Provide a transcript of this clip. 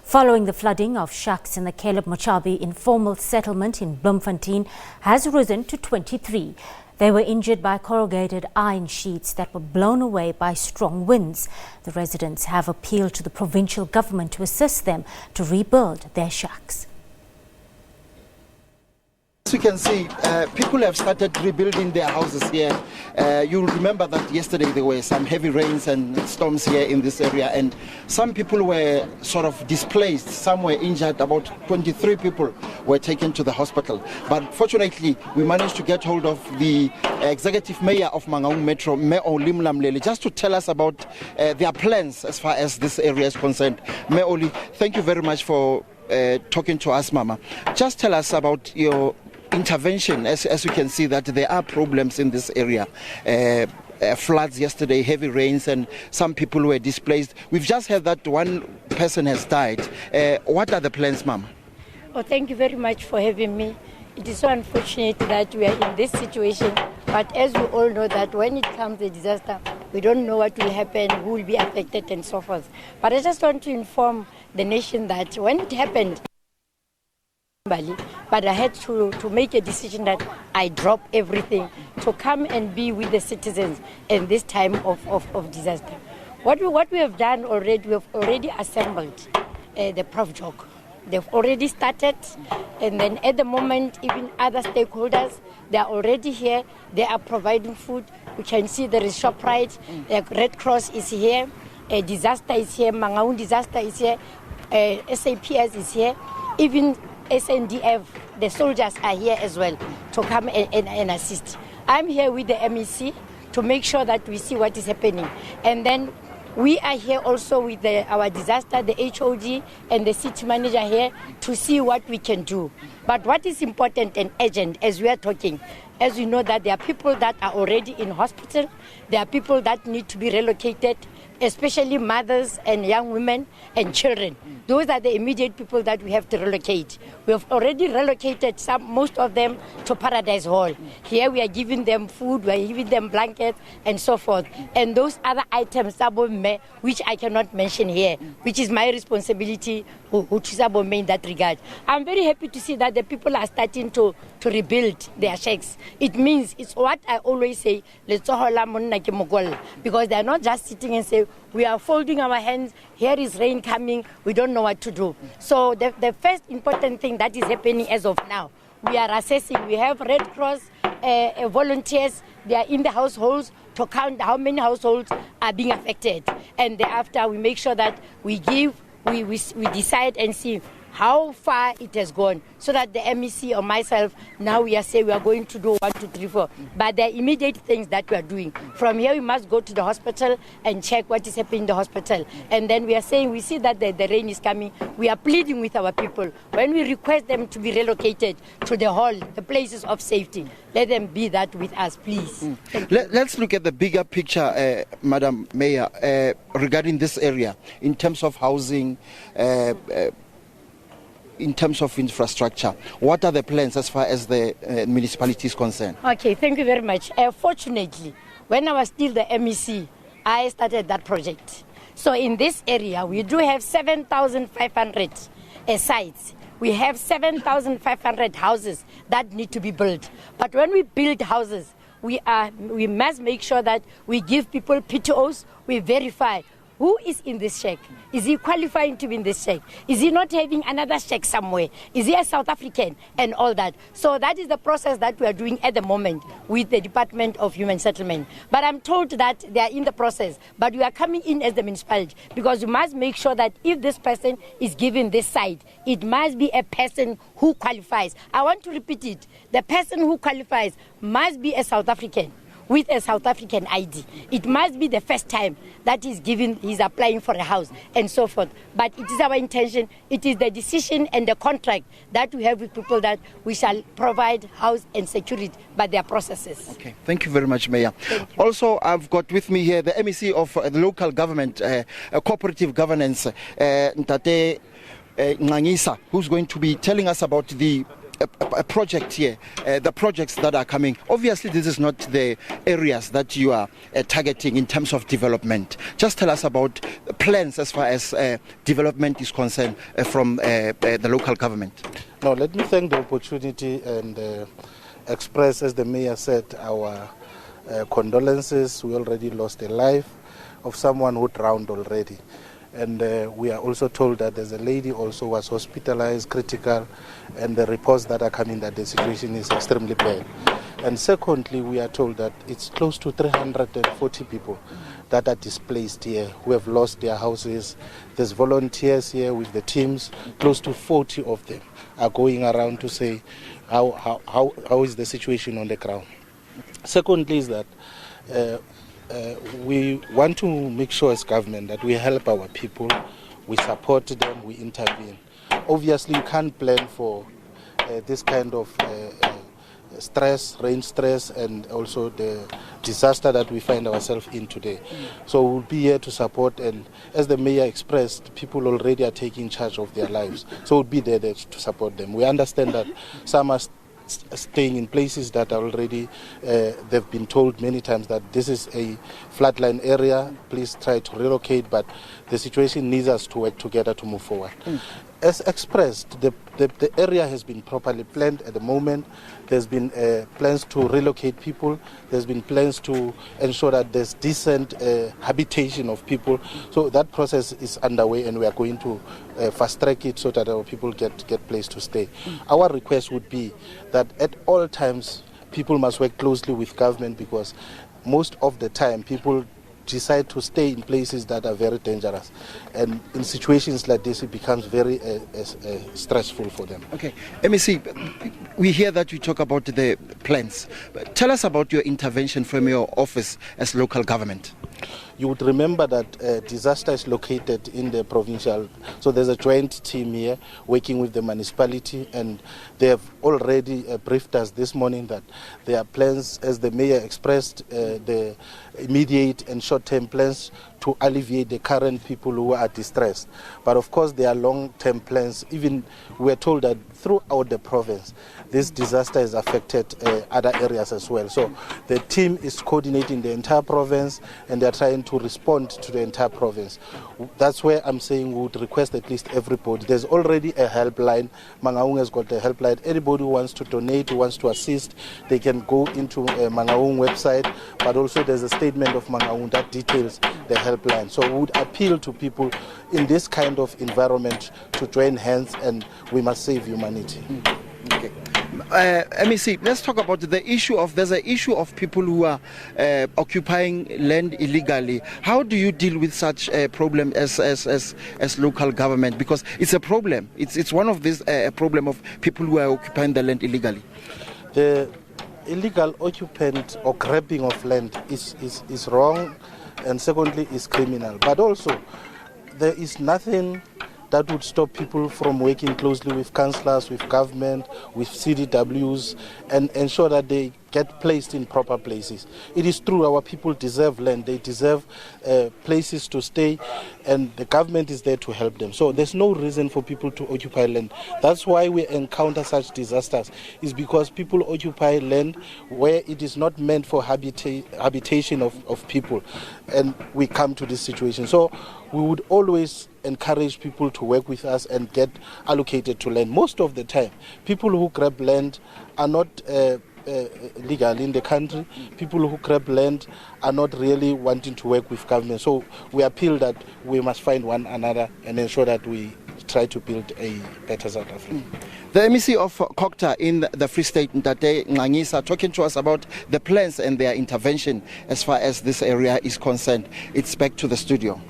Following the flooding of shacks in the Caleb Motshabi informal settlement in Bloemfontein has risen to 23. They were injured by corrugated iron sheets that were blown away by strong winds. The residents have appealed to the provincial government to assist them to rebuild their shacks. As you can see, people have started rebuilding their houses here. You'll remember that yesterday there were some heavy rains and storms here in this area, and some people were sort of displaced, some were injured. About 23 people were taken to the hospital. But fortunately, we managed to get hold of the executive mayor of Mangaung Metro, Mayor Oli Mlamleli, just to tell us about their plans as far as this area is concerned. Mayor Oli, thank you very much for talking to us, Mama. Just tell us about your intervention. As you can see that there are problems in this area. Floods yesterday, heavy rains, and some people were displaced. We've just heard that one person has died. What are the plans, Mama? Oh, thank you very much for having me. It is so unfortunate that we are in this situation, but as we all know that when it comes a disaster, we don't know what will happen, who will be affected and so forth. But I just want to inform the nation that when it happened, but I had to make a decision that I drop everything to come and be with the citizens in this time of disaster. What we have done already, we have already assembled the provincial. They've already started, and then at the moment, even other stakeholders, they are already here. They are providing food. You can see there is ShopRite, the Red Cross is here, a disaster is here, Mangaung disaster is here, SABC is here, even SNDF, the soldiers are here as well to come and assist. I'm here with the MEC to make sure that we see what is happening. And then we are here also with our disaster, the HOD and the city manager here to see what we can do. But what is important and urgent as we are talking, as you know that there are people that are already in hospital, there are people that need to be relocated, especially mothers and young women and children. Those are the immediate people that we have to relocate. We have already relocated most of them to Paradise Hall. Here we are giving them food, we are giving them blankets and so forth. And those other items, which I cannot mention here, which is my responsibility in that regard. I'm very happy to see that the people are starting to rebuild their shacks. It means, it's what I always say, because they're not just sitting and say, we are folding our hands, here is rain coming, we don't know what to do. So the first important thing that is happening as of now, we are assessing. We have Red Cross volunteers, they are in the households to count how many households are being affected. And thereafter we make sure that we decide and see how far it has gone, so that the MEC or myself, now we are saying we are going to do 1, 2, 3, 4. But the immediate things that we are doing. From here we must go to the hospital and check what is happening in the hospital. And then we are saying, we see that the rain is coming. We are pleading with our people. When we request them to be relocated to the hall, the places of safety, let them be that with us, please. Let's look at the bigger picture, Madam Mayor, regarding this area, in terms of housing, in terms of infrastructure. What are the plans as far as the municipality is concerned? Okay, thank you very much. Fortunately, when I was still the MEC, I started that project. So in this area, we do have 7,500 sites. We have 7,500 houses that need to be built. But when we build houses, we must make sure that we give people PTOs, we verify who is in this shack. Is he qualifying to be in this shack? Is he not having another shack somewhere? Is he a South African? And all that. So that is the process that we are doing at the moment with the Department of Human Settlement. But I'm told that they are in the process. But we are coming in as the municipality, because we must make sure that if this person is given this site, it must be a person who qualifies. I want to repeat it. The person who qualifies must be a South African with a South African ID. It must be the first time that he's applying for a house and so forth. But it is our intention, it is the decision and the contract that we have with people that we shall provide house and security by their processes. Okay, thank you very much, Mayor. Also, I've got with me here the MEC of the local government, cooperative governance, Ntate Ngangisa, who's going to be telling us about the a project here, the projects that are coming. Obviously, this is not the areas that you are targeting in terms of development. Just tell us about plans as far as development is concerned from the local government. Now, let me thank the opportunity and express, as the mayor said, our condolences. We already lost a life of someone who drowned already. And we are also told that there's a lady also was hospitalized, critical, and the reports that are coming that the situation is extremely bad. And secondly, we are told that it's close to 340 people that are displaced here, who have lost their houses. There's volunteers here with the teams, close to 40 of them are going around to say how is the situation on the ground. Secondly is that we want to make sure as government that we help our people, we support them, we intervene. Obviously, you can't plan for this kind of stress, rain stress, and also the disaster that we find ourselves in today. So we'll be here to support, and as the mayor expressed, people already are taking charge of their lives. So we'll be there to support them. We understand that some are staying in places that are already, they've been told many times that this is a flatline area, please try to relocate, but the situation needs us to work together to move forward. As expressed, the area has been properly planned at the moment. There's been plans to relocate people. There's been plans to ensure that there's decent habitation of people. So that process is underway, and we are going to fast track it so that our people get place to stay. Our request would be that at all times people must work closely with government, because most of the time people decide to stay in places that are very dangerous, and in situations like this it becomes very stressful for them. Okay, MEC, we hear that you talk about the plans. Tell us about your intervention from your office as local government. You would remember that disaster is located in the provincial, so there's a joint team here working with the municipality, and they have already briefed us this morning that there are plans, as the mayor expressed, the immediate and short-term plans to alleviate the current people who are distressed. But of course there are long-term plans. Even we are told that throughout the province this disaster has affected other areas as well. So the team is coordinating the entire province, and they are trying to respond to the entire province. That's where I'm saying we would request at least everybody. There's already a helpline. Mangaung has got a helpline. Anybody who wants to donate, who wants to assist, they can go into Mangaung website, but also there's a statement of Mangaung that details the helpline. So we would appeal to people in this kind of environment to join hands, and we must save humanity. Okay. MEC, let's talk about the issue of, there's an issue of people who are occupying land illegally. How do you deal with such a problem as local government? Because it's a problem. It's one of these problem of people who are occupying the land illegally. The illegal occupant or grabbing of land is wrong, and secondly is criminal. But also there is nothing that would stop people from working closely with councillors, with government, with CDWs, and ensure that they get placed in proper places. It is true our people deserve land, they deserve places to stay, and the government is there to help them. So there's no reason for people to occupy land. That's why we encounter such disasters, is because people occupy land where it is not meant for habitation of people, and we come to this situation. So we would always encourage people to work with us and get allocated to land. Most of the time, people who grab land are not legal in the country. People who grab land are not really wanting to work with government. So we appeal that we must find one another and ensure that we try to build a better South Africa. The MEC of Kokta in the Free State, Ntate Ngangisa, talking to us about the plans and their intervention as far as this area is concerned. It's back to the studio.